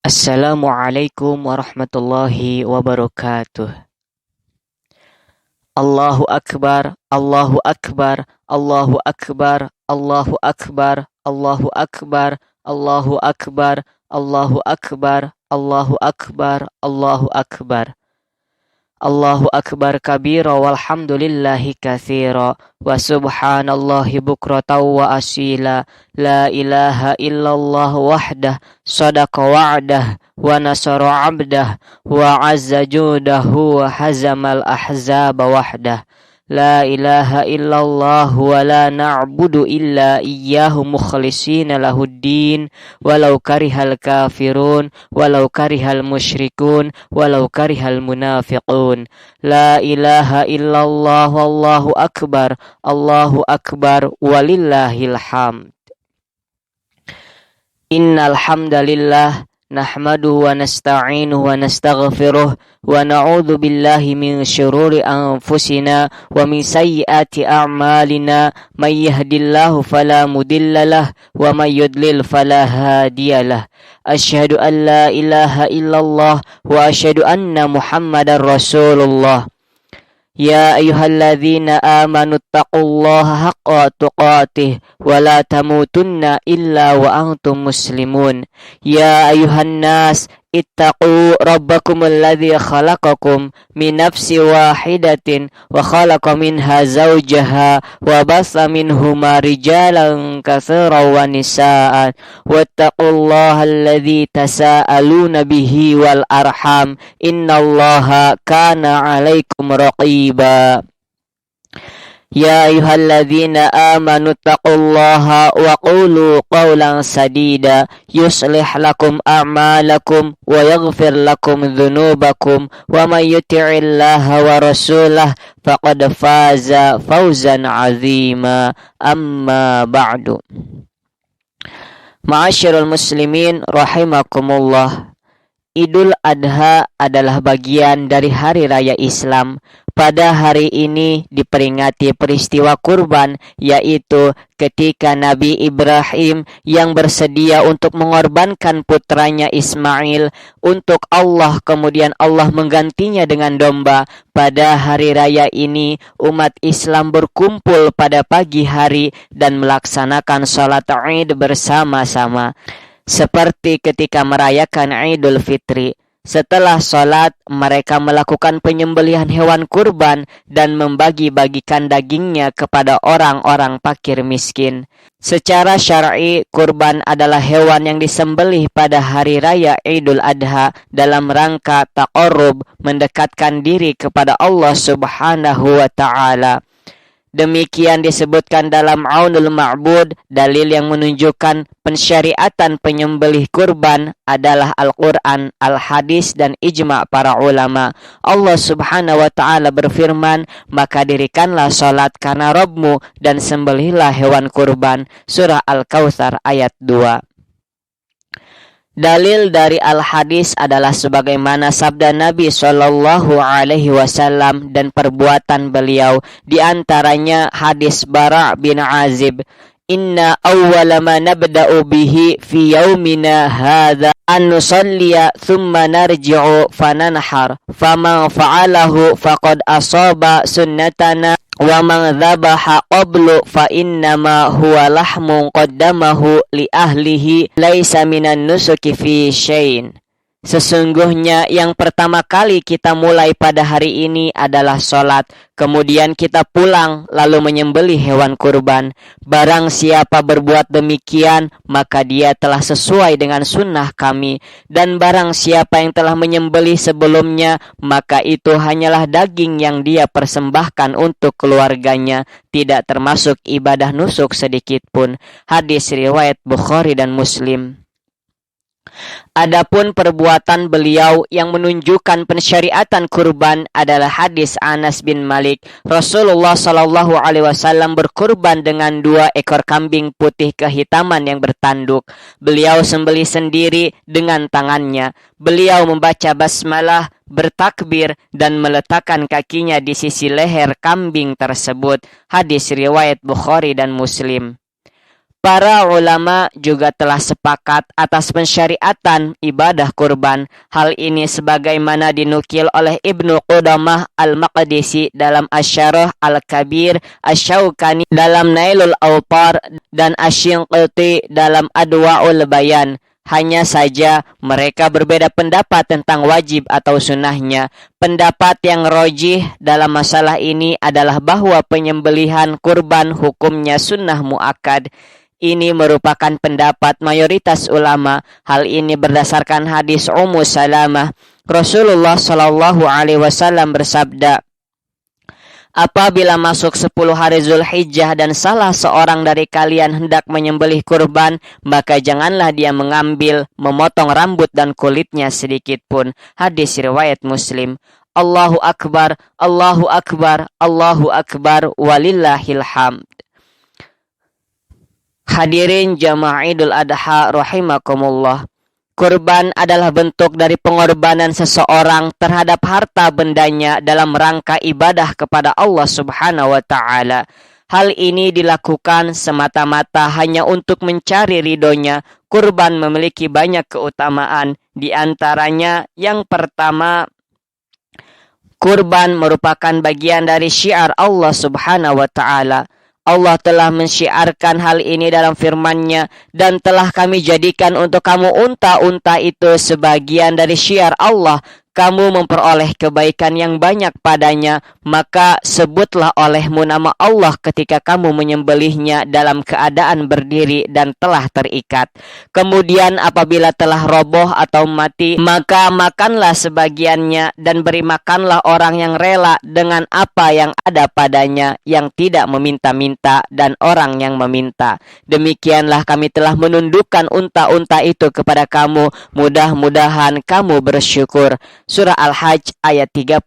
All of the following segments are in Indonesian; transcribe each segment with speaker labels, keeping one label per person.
Speaker 1: Assalamualaikum warahmatullahi wabarakatuh. Allahu Akbar, Allahu Akbar, Allahu Akbar, Allahu Akbar, Allahu Akbar, Allahu Akbar, Allahu Akbar, Allahu Akbar, Allahu Akbar. Allahu Akbar kabira walhamdulillahi katsira wa subhanallahi bukratan wa asila. La ilaha illallah wahdah sadaqa wa'dah wa nasara 'abdah wa 'azza judahu wa hazamal ahzaba wahdah. La ilaha illallah wa la na'budu illa iyyahu mukhlishina lahuddin walau karihal kafirun walau karihal musyrikun walau karihal munafiqun. La ilaha illallah wallahu akbar, Allahu akbar walillahil hamd. Innal hamdalillah nahmaduhu wa nasta'inuhu wa nastaghfiruh wa na'udzu billahi min syururi anfusina wa min sayyiati a'malina. May yahdihillahu fala mudhillalah wa may yudlil fala hadiyalah. Asyhadu an la ilaha illallah wa asyhadu anna Muhammadar Rasulullah. Ya ayyuhalladzina amanu taqullaha haqqa tuqatih wa la tamutunna illa wa antum muslimun. Ya ayyuhan nas ittaqu rabbakum alladzi khalaqakum min nafsin wahidatin wa khalaqa minha zawjaha wa bassa minhuma rijalan katsiran wa nisaa'an wattaqullaha alladzi tasaaluna bihi wal arham innallaha kana 'alaikum raqiba. Ya ayyuhalladzina amanu taqullaha wa qulu qawlan sadida yuslih lakum a'malakum wa yaghfir lakum dhunubakum wa may yuti'illaha wa rasulahu faqad faza fawzan 'azima. Amma ba'du. Ma'asyiral muslimin rahimakumullah. Idul Adha adalah bagian dari hari raya Islam. Pada hari ini diperingati peristiwa kurban, yaitu ketika Nabi Ibrahim yang bersedia untuk mengorbankan putranya Ismail untuk Allah, kemudian Allah menggantinya dengan domba. Pada hari raya ini umat Islam berkumpul pada pagi hari dan melaksanakan sholat Id bersama-sama. Seperti ketika merayakan Idul Fitri. Setelah sholat, mereka melakukan penyembelihan hewan kurban dan membagi-bagikan dagingnya kepada orang-orang fakir miskin. Secara syar'i, kurban adalah hewan yang disembelih pada hari raya Idul Adha dalam rangka taqarrub, mendekatkan diri kepada Allah Subhanahu wa Ta'ala. Demikian disebutkan dalam Aunul Ma'bud. Dalil yang menunjukkan pensyariatan penyembelih kurban adalah Al-Quran, Al-Hadis, dan ijma' para ulama. Allah Subhanahu wa Ta'ala berfirman, maka dirikanlah sholat karena Rabbmu dan sembelihlah hewan kurban. Surah Al-Kautsar ayat 2. Dalil dari Al-Hadis adalah sebagaimana sabda Nabi Shallallahu Alaihi Wasallam dan perbuatan beliau. Di antaranya hadis Bara' bin Azib, Inna awwala ma nabda'u bihi fi yaumina hadha an nusalliya thumma narji'u fananhar faman fa'alahu faqad asaba sunnatana wa man dhabaha qablu fa innama huwa lahmun qaddamahu li ahlihi laisa minan nusuki fi syai'in. Sesungguhnya yang pertama kali kita mulai pada hari ini adalah sholat. Kemudian kita pulang lalu menyembelih hewan kurban. Barang siapa berbuat demikian, maka dia telah sesuai dengan sunnah kami. Dan barang siapa yang telah menyembelih sebelumnya, maka itu hanyalah daging yang dia persembahkan untuk keluarganya, tidak termasuk ibadah nusuk sedikit pun. Hadis riwayat Bukhari dan Muslim. Adapun perbuatan beliau yang menunjukkan pensyariatan kurban adalah hadis Anas bin Malik. Rasulullah Shallallahu Alaihi Wasallam berkurban dengan 2 ekor kambing putih kehitaman yang bertanduk. Beliau sembelih sendiri dengan tangannya. Beliau membaca basmalah, bertakbir, dan meletakkan kakinya di sisi leher kambing tersebut. Hadis riwayat Bukhari dan Muslim. Para ulama juga telah sepakat atas pensyariatan ibadah kurban. Hal ini sebagaimana dinukil oleh Ibnu Qudamah Al-Maqdisi dalam Asy-Syarah Al-Kabir, Asy-Syaukani dalam Nailul Awtar, dan Asy-Shinqiti dalam Adwa'ul Bayan. Hanya saja mereka berbeda pendapat tentang wajib atau sunnahnya. Pendapat yang rojih dalam masalah ini adalah bahwa penyembelihan kurban hukumnya sunnah muakkad. Ini merupakan pendapat mayoritas ulama. Hal ini berdasarkan hadis Ummu Salamah. Rasulullah Shallallahu Alaihi Wasallam bersabda, apabila masuk 10 hari Zulhijjah dan salah seorang dari kalian hendak menyembelih kurban, maka janganlah dia memotong rambut dan kulitnya sedikit pun. Hadis riwayat Muslim. Allahu Akbar, Allahu Akbar, Allahu Akbar, walillahil hamd. Hadirin jamaah Idul Adha rahimakumullah. Kurban adalah bentuk dari pengorbanan seseorang terhadap harta bendanya dalam rangka ibadah kepada Allah Subhanahu wa Ta'ala. Hal ini dilakukan semata-mata hanya untuk mencari ridhonya. Kurban memiliki banyak keutamaan. Di antaranya yang pertama, kurban merupakan bagian dari syiar Allah Subhanahu wa Ta'ala. Allah telah mensyiarkan hal ini dalam firman-Nya, dan telah kami jadikan untuk kamu unta-unta itu sebagian dari syiar Allah. Kamu memperoleh kebaikan yang banyak padanya, maka sebutlah olehmu nama Allah ketika kamu menyembelihnya dalam keadaan berdiri dan telah terikat. Kemudian apabila telah roboh atau mati, maka makanlah sebagiannya dan beri makanlah orang yang rela dengan apa yang ada padanya, yang tidak meminta-minta dan orang yang meminta. Demikianlah kami telah menundukkan unta-unta itu kepada kamu, mudah-mudahan kamu bersyukur. Surah Al-Hajj ayat 36.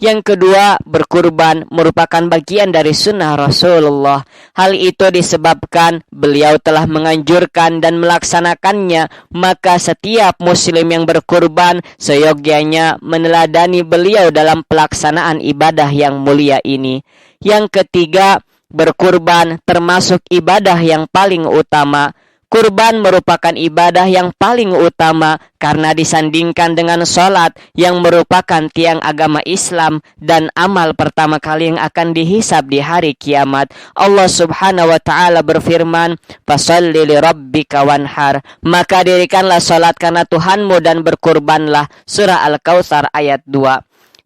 Speaker 1: Yang kedua, berkurban merupakan bagian dari sunnah Rasulullah. Hal itu disebabkan beliau telah menganjurkan dan melaksanakannya, maka setiap muslim yang berkurban seyogyanya meneladani beliau dalam pelaksanaan ibadah yang mulia ini. Yang ketiga, berkurban termasuk ibadah yang paling utama. Kurban merupakan ibadah yang paling utama karena disandingkan dengan sholat yang merupakan tiang agama Islam dan amal pertama kali yang akan dihisab di hari kiamat. Allah Subhanahu wa Ta'ala berfirman, "Fasholli li rabbika wanhar." Maka dirikanlah sholat karena Tuhanmu dan berkurbanlah. Surah Al-Kautsar ayat 2.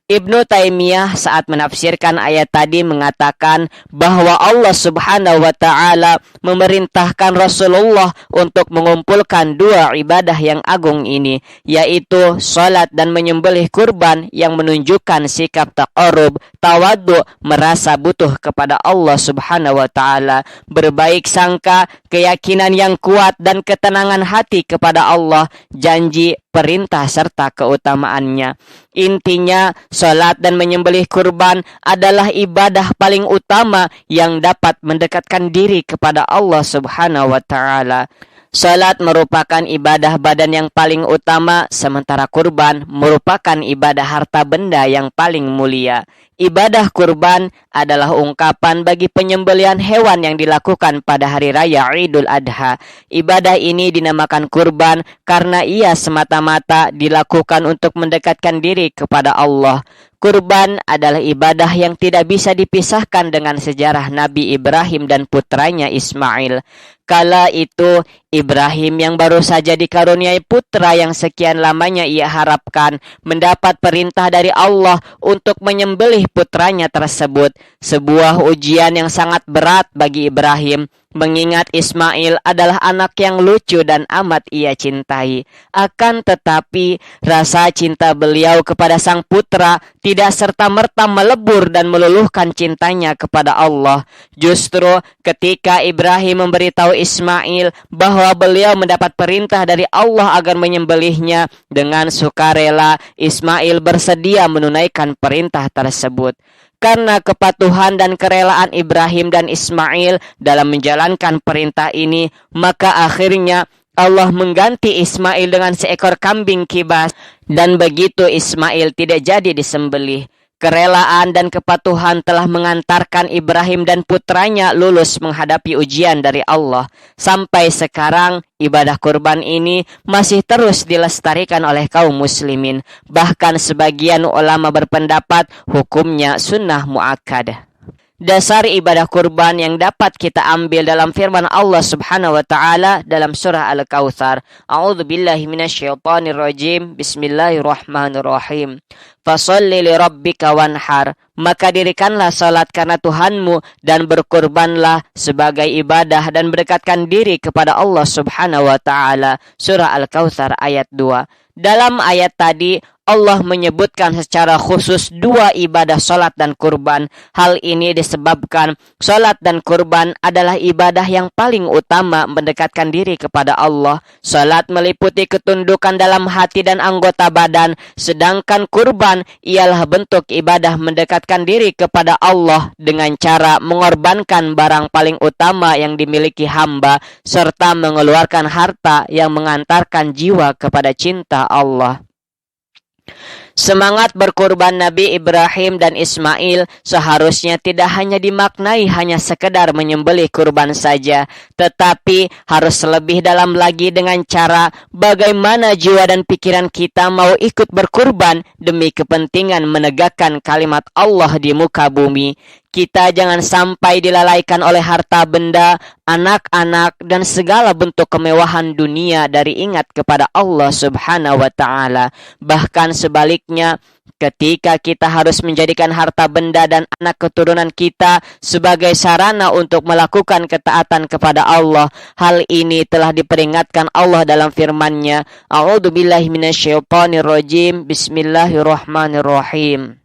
Speaker 1: Ibnu Taimiyah saat menafsirkan ayat tadi mengatakan bahwa Allah Subhanahu wa Ta'ala memerintahkan Rasulullah untuk mengumpulkan dua ibadah yang agung ini, yaitu salat dan menyembelih kurban yang menunjukkan sikap taqarrub, tawadhu, merasa butuh kepada Allah Subhanahu wa Ta'ala, berbaik sangka, keyakinan yang kuat dan ketenangan hati kepada Allah, janji, perintah serta keutamaannya. Intinya, salat dan menyembelih kurban adalah ibadah paling utama yang dapat mendekatkan diri kepada Allah Subhanahu wa Ta'ala. Salat merupakan ibadah badan yang paling utama, sementara kurban merupakan ibadah harta benda yang paling mulia. Ibadah kurban adalah ungkapan bagi penyembelihan hewan yang dilakukan pada hari raya Idul Adha. Ibadah ini dinamakan kurban karena ia semata-mata dilakukan untuk mendekatkan diri kepada Allah. Kurban adalah ibadah yang tidak bisa dipisahkan dengan sejarah Nabi Ibrahim dan putranya Ismail. Kala itu Ibrahim yang baru saja dikaruniai putra yang sekian lamanya ia harapkan mendapat perintah dari Allah untuk menyembelih putranya tersebut. Sebuah ujian yang sangat berat bagi Ibrahim, mengingat Ismail adalah anak yang lucu dan amat ia cintai. Akan tetapi rasa cinta beliau kepada sang putra tidak serta-merta melebur dan meluluhkan cintanya kepada Allah. Justru ketika Ibrahim memberitahu Ismail bahwa beliau mendapat perintah dari Allah agar menyembelihnya, dengan sukarela Ismail bersedia menunaikan perintah tersebut. Karena kepatuhan dan kerelaan Ibrahim dan Ismail dalam menjalankan perintah ini, maka akhirnya Allah mengganti Ismail dengan seekor kambing kibas, dan begitu Ismail tidak jadi disembelih. Kerelaan dan kepatuhan telah mengantarkan Ibrahim dan putranya lulus menghadapi ujian dari Allah. Sampai sekarang, ibadah kurban ini masih terus dilestarikan oleh kaum muslimin. Bahkan sebagian ulama berpendapat hukumnya sunnah muakkadah. Dasar ibadah kurban yang dapat kita ambil dalam firman Allah Subhanahu wa taala dalam surah Al-Kautsar. A'udzubillahi minasyaitonirrajim. Bismillahirrahmanirrahim. Fasholli lirabbika wanhar. Maka dirikanlah salat karena Tuhanmu dan berkurbanlah sebagai ibadah dan berdekatkan diri kepada Allah Subhanahu wa taala. Surah Al-Kautsar ayat 2. Dalam ayat tadi Allah menyebutkan secara khusus dua ibadah solat dan kurban. Hal ini disebabkan solat dan kurban adalah ibadah yang paling utama mendekatkan diri kepada Allah. Solat meliputi ketundukan dalam hati dan anggota badan, sedangkan kurban ialah bentuk ibadah mendekatkan diri kepada Allah dengan cara mengorbankan barang paling utama yang dimiliki hamba, serta mengeluarkan harta yang mengantarkan jiwa kepada cinta Allah. Semangat berkurban Nabi Ibrahim dan Ismail seharusnya tidak hanya dimaknai hanya sekedar menyembelih kurban saja, tetapi harus lebih dalam lagi dengan cara bagaimana jiwa dan pikiran kita mau ikut berkurban demi kepentingan menegakkan kalimat Allah di muka bumi. Kita jangan sampai dilalaikan oleh harta benda, anak-anak, dan segala bentuk kemewahan dunia dari ingat kepada Allah Subhanahu wa taala. Bahkan sebaliknya, ketika kita harus menjadikan harta benda dan anak keturunan kita sebagai sarana untuk melakukan ketaatan kepada Allah, hal ini telah diperingatkan Allah dalam firman-Nya. A'udzubillahi minasyaitonirrajim. Bismillahirrahmanirrahim.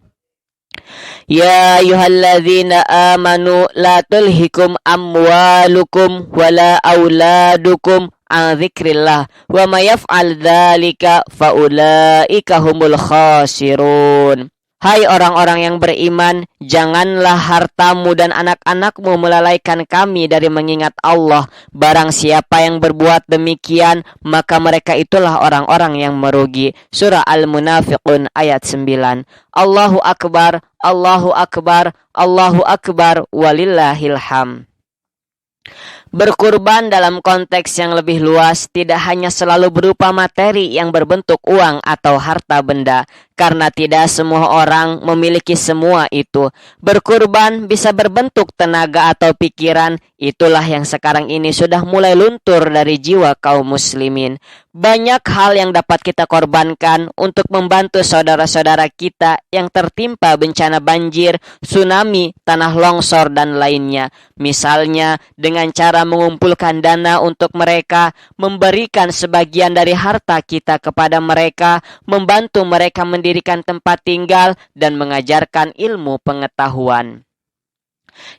Speaker 1: Ya ayyuhalladzina amanu la tulhikum amwalukum wala auladukum an dzikrillah wa may yaf'al dzalika faulaika humul khasirun. Hai orang-orang yang beriman, janganlah hartamu dan anak-anakmu melalaikan kami dari mengingat Allah. Barang siapa yang berbuat demikian, maka mereka itulah orang-orang yang merugi. Surah Al-Munafiqun ayat 9. Allahu Akbar, Allahu Akbar, Allahu Akbar, walillahil hamd. Berkurban dalam konteks yang lebih luas tidak hanya selalu berupa materi yang berbentuk uang atau harta benda, karena tidak semua orang memiliki semua itu. Berkurban bisa berbentuk tenaga atau pikiran, itulah yang sekarang ini sudah mulai luntur dari jiwa kaum muslimin. Banyak hal yang dapat kita korbankan untuk membantu saudara-saudara kita yang tertimpa bencana banjir, tsunami, tanah longsor, dan lainnya. Misalnya, dengan cara mengumpulkan dana untuk mereka, memberikan sebagian dari harta kita kepada mereka, membantu mereka mendirikan tempat tinggal, dan mengajarkan ilmu pengetahuan.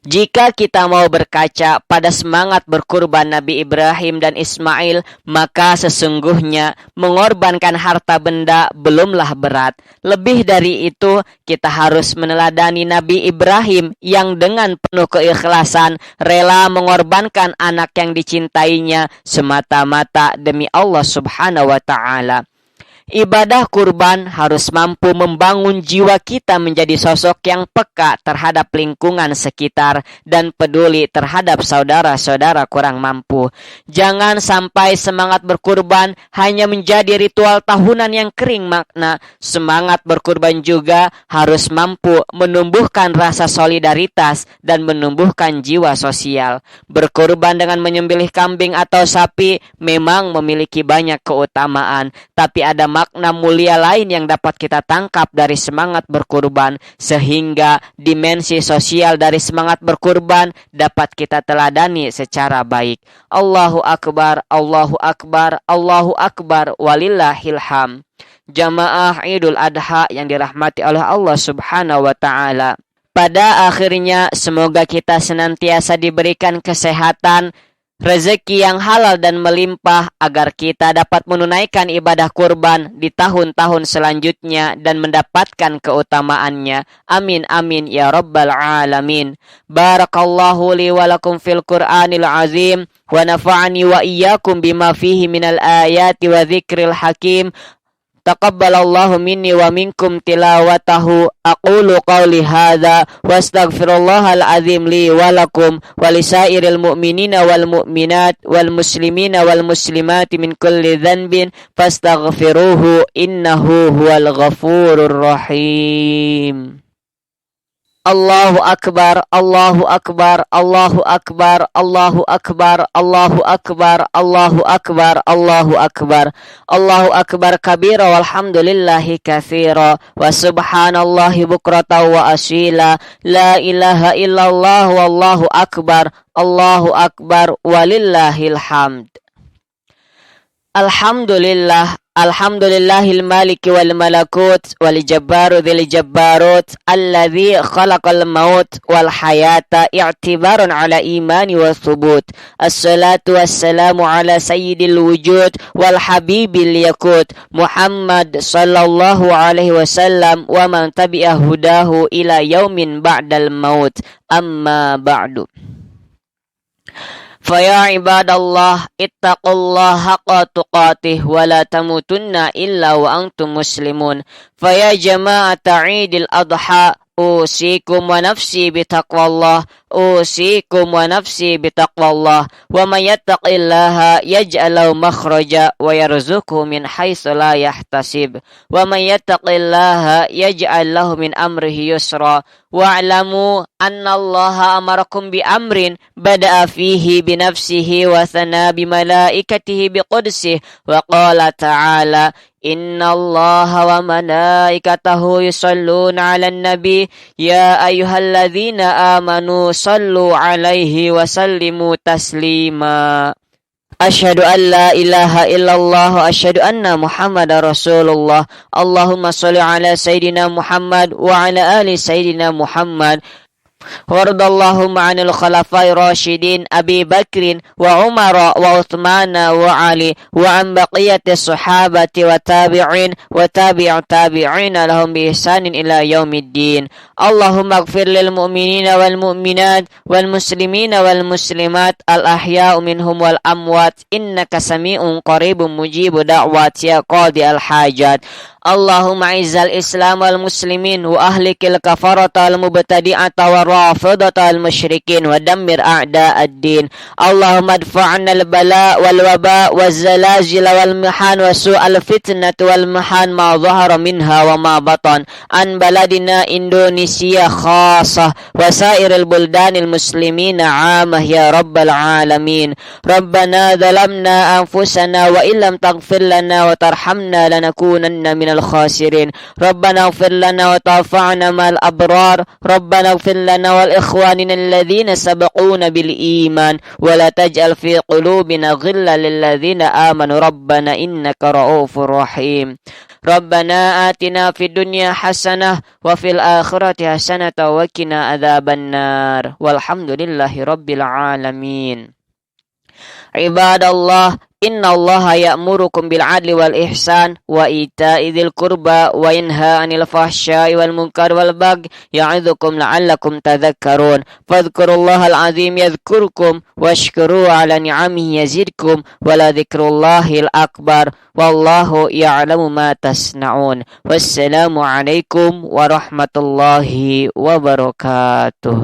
Speaker 1: Jika kita mau berkaca pada semangat berkurban Nabi Ibrahim dan Ismail, maka sesungguhnya mengorbankan harta benda belumlah berat. Lebih dari itu, kita harus meneladani Nabi Ibrahim yang dengan penuh keikhlasan rela mengorbankan anak yang dicintainya semata-mata demi Allah Subhanahu wa taala. Ibadah kurban harus mampu membangun jiwa kita menjadi sosok yang peka terhadap lingkungan sekitar dan peduli terhadap saudara-saudara kurang mampu. Jangan sampai semangat berkurban hanya menjadi ritual tahunan yang kering makna. Semangat berkurban juga harus mampu menumbuhkan rasa solidaritas dan menumbuhkan jiwa sosial. Berkurban dengan menyembelih kambing atau sapi memang memiliki banyak keutamaan, tapi ada makna mulia lain yang dapat kita tangkap dari semangat berkurban, sehingga dimensi sosial dari semangat berkurban dapat kita teladani secara baik. Allahu Akbar, Allahu Akbar, Allahu Akbar, walillahil hamd. Jamaah Idul Adha yang dirahmati oleh Allah Subhanahu wa taala. Pada akhirnya, semoga kita senantiasa diberikan kesehatan, rezeki yang halal dan melimpah agar kita dapat menunaikan ibadah kurban di tahun-tahun selanjutnya dan mendapatkan keutamaannya. Amin amin ya rabbal alamin. Barakallahu li wa lakum fil Qur'anil azim wa nafa'ani wa iyyakum bima fihi minal ayati wa dzikril hakim. Taqabbalallahu minni wa minkum tilawatahu. Aqulu qawli hadza wa astaghfirullahal azim li wa lakum wa lisairil mu'minina wal mu'minat wal muslimina wal muslimati min kulli dhanbin fastaghfiruhu innahu huwal ghafurur rahim. Allahu akbar, Allahu akbar, Allahu akbar, Allahu akbar, Allahu akbar, Allahu akbar, Allahu akbar, Allahu akbar kabira walhamdulillahi katsira wa subhanallahi bukratan wa asila, la ilaha illallah wallahu akbar, Allahu akbar walillahil hamd. Alhamdulillah, alhamdulillahil maliki wal malakut wal jabbaru dzil jabbarut alladzi khalaqal maut wal hayata i'tibaran ala imani wa thubut. Assalatu wassalamu ala sayyidil wujud wal habibil yakut Muhammad sallallahu alaihi wasallam wa man tabi'a hudahu ila yaumin ba'dal maut. Amma ba'du. Faya ibadallah ittaqullaha haqqa tuqatih wa la tamutunna illa wa antum muslimun. Faya jama'ata Idil Adha usikum wa nafsi bitaqwallah, usikum wa nafsi bitaqwallah, wa man yattaqillaha yaj'al lahu makhraja wa yarzuqhu min haitsu la yahtasib, wa man yattaqillaha yaj'al lahu min amrihi yusra. Wa'lamu anna Allaha amarakum bi amrin bada'a fihi bi nafsihi wa thana bi malaikatihi bi qudsihi wa qala ta'ala inna Allaha wa malaikatahu yusalluna 'alan nabi ya ayyuhalladzina amanu sallu 'alaihi wa sallimu taslima. Asyhadu an la ilaha illallah wa asyhadu anna Muhammadar Rasulullah. Allahumma shalli ala sayidina Muhammad wa ala ali sayidina Muhammad. Wardallahumma 'anil khulafa'ir rasyidin Abi Bakrin wa Umar wa Utsman wa Ali wa an baqiyatis sahabati wa tabi'in wa tabi'ut tabi'in lahum bi ihsanin ila yaumiddin. Allahumma ighfir lil mu'minina wal mu'minat wal muslimina wal muslimat al ahya'u minhum wal amwat innaka sami'un qaribun mujibu da'wat ya qadi al hajat. Allahumma izzal islam wal muslimin wa ahlikil kafarata al mubtadi'ata wa rafidata al musyrikin wa dammir a'da ad-din. Allahumma adfa'na al bala wal waba waz zalazil wal mihan wa su'al fitnah wal mihan ma dhahara minha wa ma batan an baladina Indonesia khassah wa sairil buldanil muslimina 'amah ya rabbal alamin. Rabbana dhalamna anfusana wa illam taghfir lana wa tarhamna lanakunanna min الخاسرين. ربنا اغفر لنا وتوفنا مع الأبرار. ربنا اغفر لنا والإخواننا الذين سبقونا بالإيمان ولا تجعل في قلوبنا غلا للذين آمنوا ربنا إنك رؤوف رحيم. ربنا آتنا في الدنيا حسنة وفي الآخرة حسنة وقنا عذاب النار والحمد لله رب العالمين. عباد الله إن الله يأمركم بالعدل والإحسان وإيتاء ذي القربى وينهى عن الفحشاء والمنكر والبغي يعظكم لعلكم تذكرون. فاذكروا الله العظيم يذكركم واشكروه على نعمه يزدكم ولذكر الله الأكبر والله يعلم ما تصنعون. والسلام عليكم ورحمة الله وبركاته.